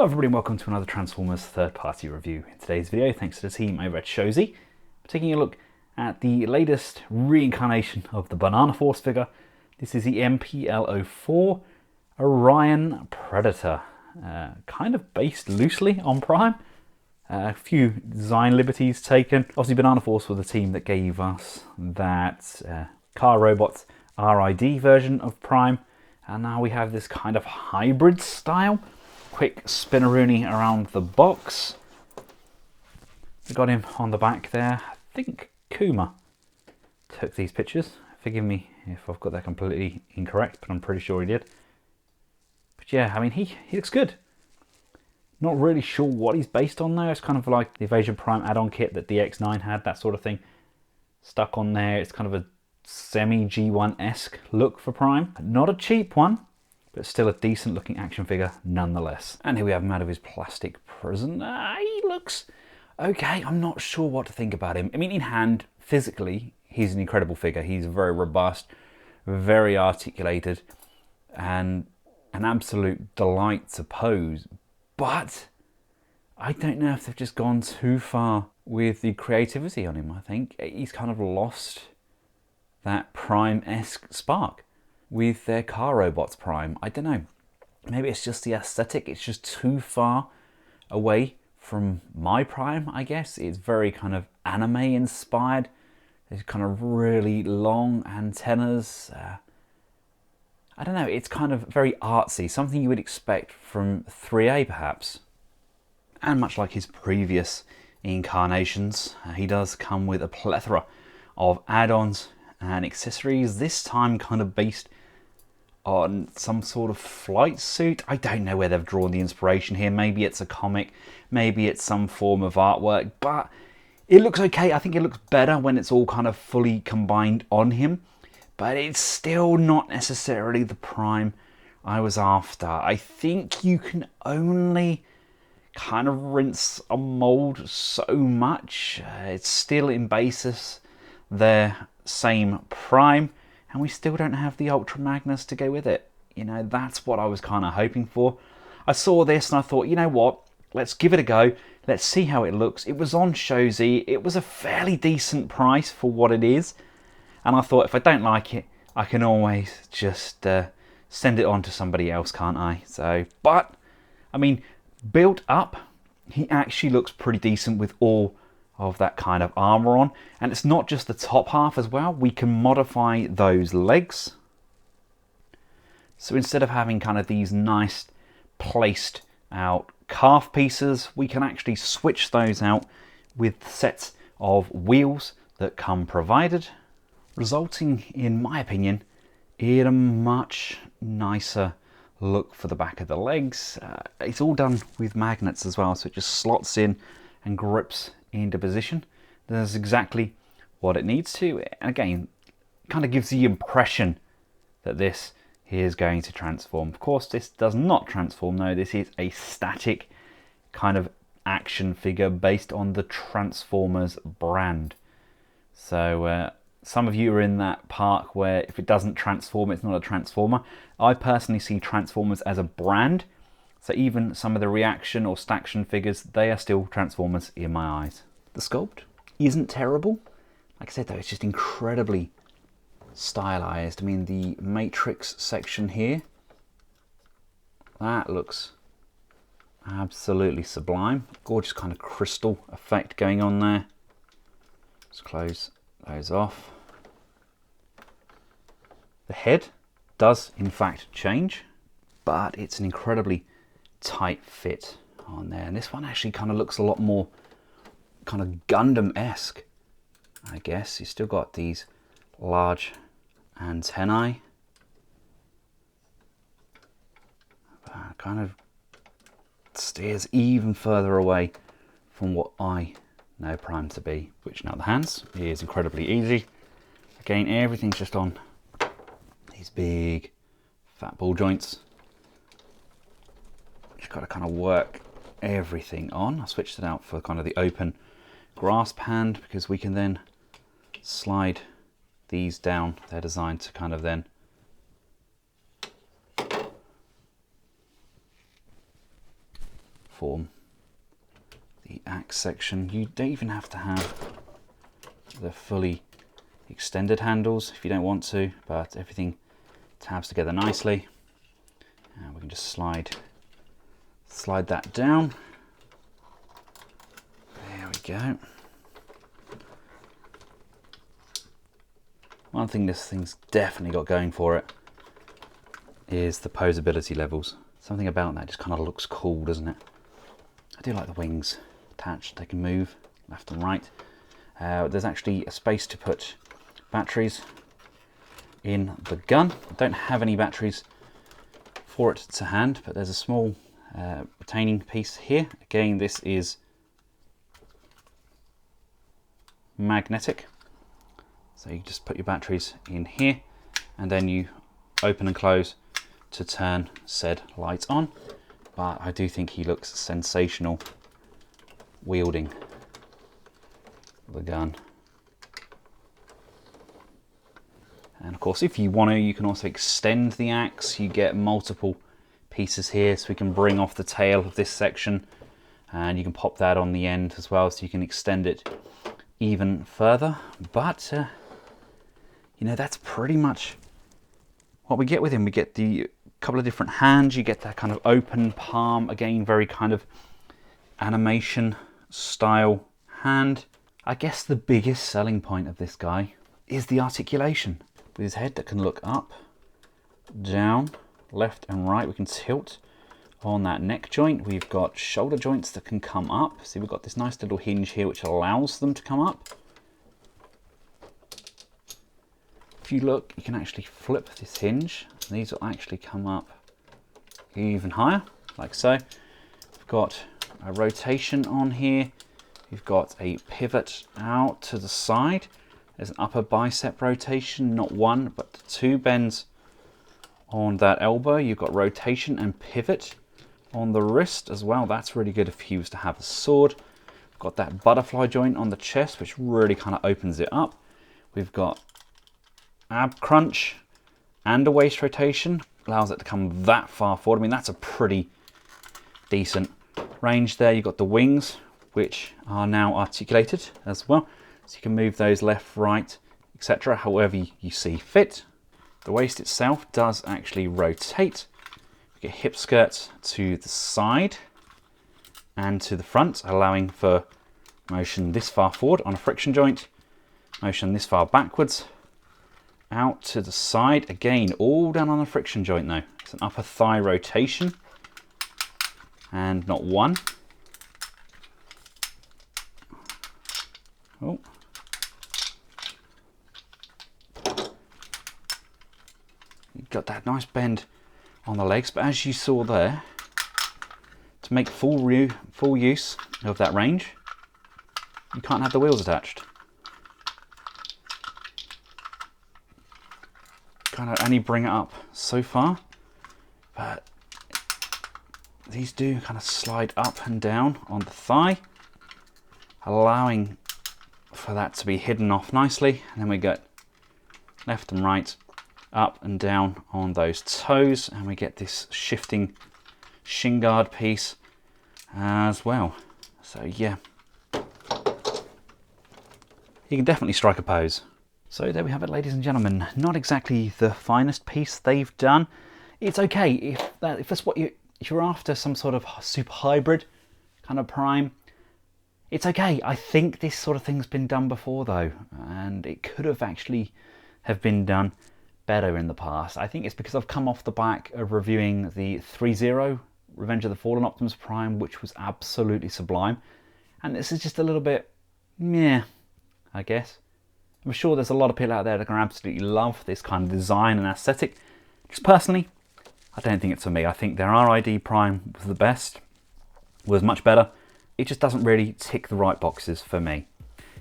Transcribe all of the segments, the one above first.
Hello everybody and welcome to another Transformers third-party review. In today's video, thanks to the team over at Shozy, we're taking a look at the latest reincarnation of the Banana Force figure. This is the MPL-04 Orion Predator, kind of based loosely on Prime. A few design liberties taken. Obviously Banana Force were the team that gave us that Car Robots RID version of Prime, and now we have this kind of hybrid style. Quick spinneroony around the box. We got him on the back there. I think Kuma took these pictures. Forgive me if I've got that completely incorrect, but I'm pretty sure he did. But yeah, I mean, he looks good. Not really sure what he's based on though. It's kind of like the Invasion Prime add-on kit that DX9 had, that sort of thing. Stuck on there. It's kind of a semi-G1-esque look for Prime. Not a cheap one, but still a decent looking action figure nonetheless. And here we have him out of his plastic prison. He looks okay. I'm not sure what to think about him. I mean, in hand, physically, he's an incredible figure. He's very robust, very articulated, and an absolute delight to pose. But I don't know if they've just gone too far with the creativity on him. I think he's kind of lost that Prime-esque spark with their Car Robots Prime. I don't know. Maybe it's just the aesthetic. It's just too far away from my Prime, I guess. It's very kind of anime inspired. There's kind of really long antennas. I don't know. It's kind of very artsy. Something you would expect from 3A perhaps. And much like his previous incarnations, he does come with a plethora of add-ons and accessories, this time kind of based on some sort of flight suit. I don't know where they've drawn the inspiration here. Maybe it's a comic, maybe it's some form of artwork, but it looks okay. I think it looks better when it's all kind of fully combined on him, but it's still not necessarily the Prime I was after. I think you can only kind of rinse a mold so much. It's still in basis their same Prime, and we still don't have the Ultra Magnus to go with it. You know, that's what I was kind of hoping for. I saw this and I thought, you know what, let's give it a go. Let's see how it looks. It was on Shozy. It was a fairly decent price for what it is. And I thought, if I don't like it, I can always just send it on to somebody else, can't I? So, but, I mean, built up, he actually looks pretty decent with all of that kind of armor on. And it's not just the top half as well. We can modify those legs. So instead of having kind of these nice placed out calf pieces, we can actually switch those out with sets of wheels that come provided, resulting, in my opinion, in a much nicer look for the back of the legs. It's all done with magnets as well, so it just slots in and grips into position. That's exactly what it needs to. And again, kind of gives the impression that this is going to transform. Of course, this does not transform. No, this is a static kind of action figure based on the Transformers brand. So some of you are in that park where if it doesn't transform, it's not a Transformer. I personally see Transformers as a brand. So even some of the reaction or staction figures, they are still Transformers in my eyes. The sculpt isn't terrible. Like I said though, it's just incredibly stylized. I mean, the Matrix section here, that looks absolutely sublime. Gorgeous kind of crystal effect going on there. Let's close those off. The head does in fact change, but it's an incredibly tight fit on there. And this one actually kind of looks a lot more kind of Gundam-esque, I guess. You've still got these large antennae. Kind of steers even further away from what I know Prime to be. Switching out the hands is incredibly easy. Again, everything's just on these big fat ball joints. Just got to kind of work everything on. I switched it out for kind of the open grasp hand because we can then slide these down. They're designed to kind of then form the axe section. You don't even have to have the fully extended handles if you don't want to, but everything tabs together nicely. And we can just slide that down. There we go. One thing this thing's definitely got going for it is the posability levels. Something about that just kind of looks cool, doesn't it? I do like the wings attached. They can move left and right. There's actually a space to put batteries in the gun. I don't have any batteries for it to hand, but there's a small retaining piece here. Again, this is magnetic, so you just put your batteries in here and then you open and close to turn said light on. But I do think he looks sensational wielding the gun. And of course, if you want to, you can also extend the axe. You get multiple pieces here, so we can bring off the tail of this section, and you can pop that on the end as well, so you can extend it even further. But you know, that's pretty much what we get with him. We get the couple of different hands. You get that kind of open palm, again, very kind of animation style hand. I guess the biggest selling point of this guy is the articulation. With his head that can look up, down, left and right. We can tilt on that neck joint. We've got shoulder joints that can come up. See, we've got this nice little hinge here which allows them to come up. If you look, you can actually flip this hinge, and these will actually come up even higher, like so. We've got a rotation on here. We've got a pivot out to the side. There's an upper bicep rotation, not one, but two bends on that elbow. You've got rotation and pivot on the wrist as well. That's really good if he was to have a sword. We've got that butterfly joint on the chest, which really kind of opens it up. We've got ab crunch and a waist rotation. Allows it to come that far forward. I mean, that's a pretty decent range there. You've got the wings, which are now articulated as well. So you can move those left, right, etc. however you see fit. The waist itself does actually rotate. You get hip skirts to the side and to the front, allowing for motion this far forward on a friction joint, motion this far backwards, out to the side. Again, all done on a friction joint though. It's an upper thigh rotation and not one. Oh. You've got that nice bend on the legs, but as you saw there, to make full use of that range, you can't have the wheels attached. Kind of only bring it up so far, but these do kind of slide up and down on the thigh, allowing for that to be hidden off nicely. And then we get left and right, up and down on those toes, and we get this shifting shin guard piece as well. So yeah, you can definitely strike a pose. So there we have it, ladies and gentlemen. Not exactly the finest piece they've done. It's okay if that's what if you're after, some sort of super hybrid kind of prime. It's okay. I think this sort of thing's been done before though, and it could have actually have been done better in the past. I think it's because I've come off the back of reviewing the 3.0 Revenge of the Fallen Optimus Prime, which was absolutely sublime, and this is just a little bit meh, I guess. I'm sure there's a lot of people out there that can absolutely love this kind of design and aesthetic. Just personally, I don't think it's for me. I think their RID Prime was the best, was much better. It just doesn't really tick the right boxes for me.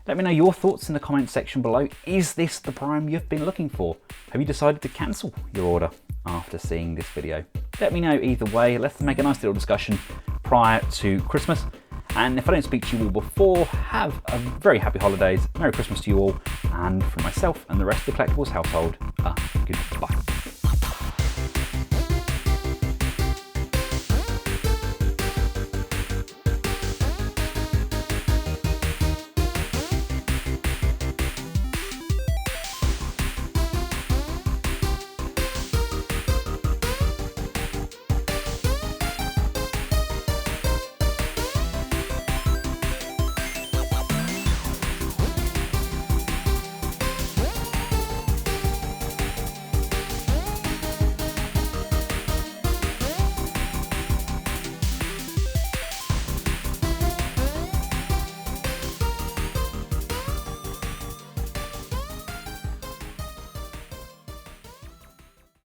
Let me know your thoughts in the comment section below. Is this the Prime you've been looking for? Have you decided to cancel your order after seeing this video? Let me know either way. Let's make a nice little discussion prior to Christmas. And if I don't speak to you all before, have a very happy holidays. Merry Christmas to you all. And from myself and the rest of the Collectables household, goodbye.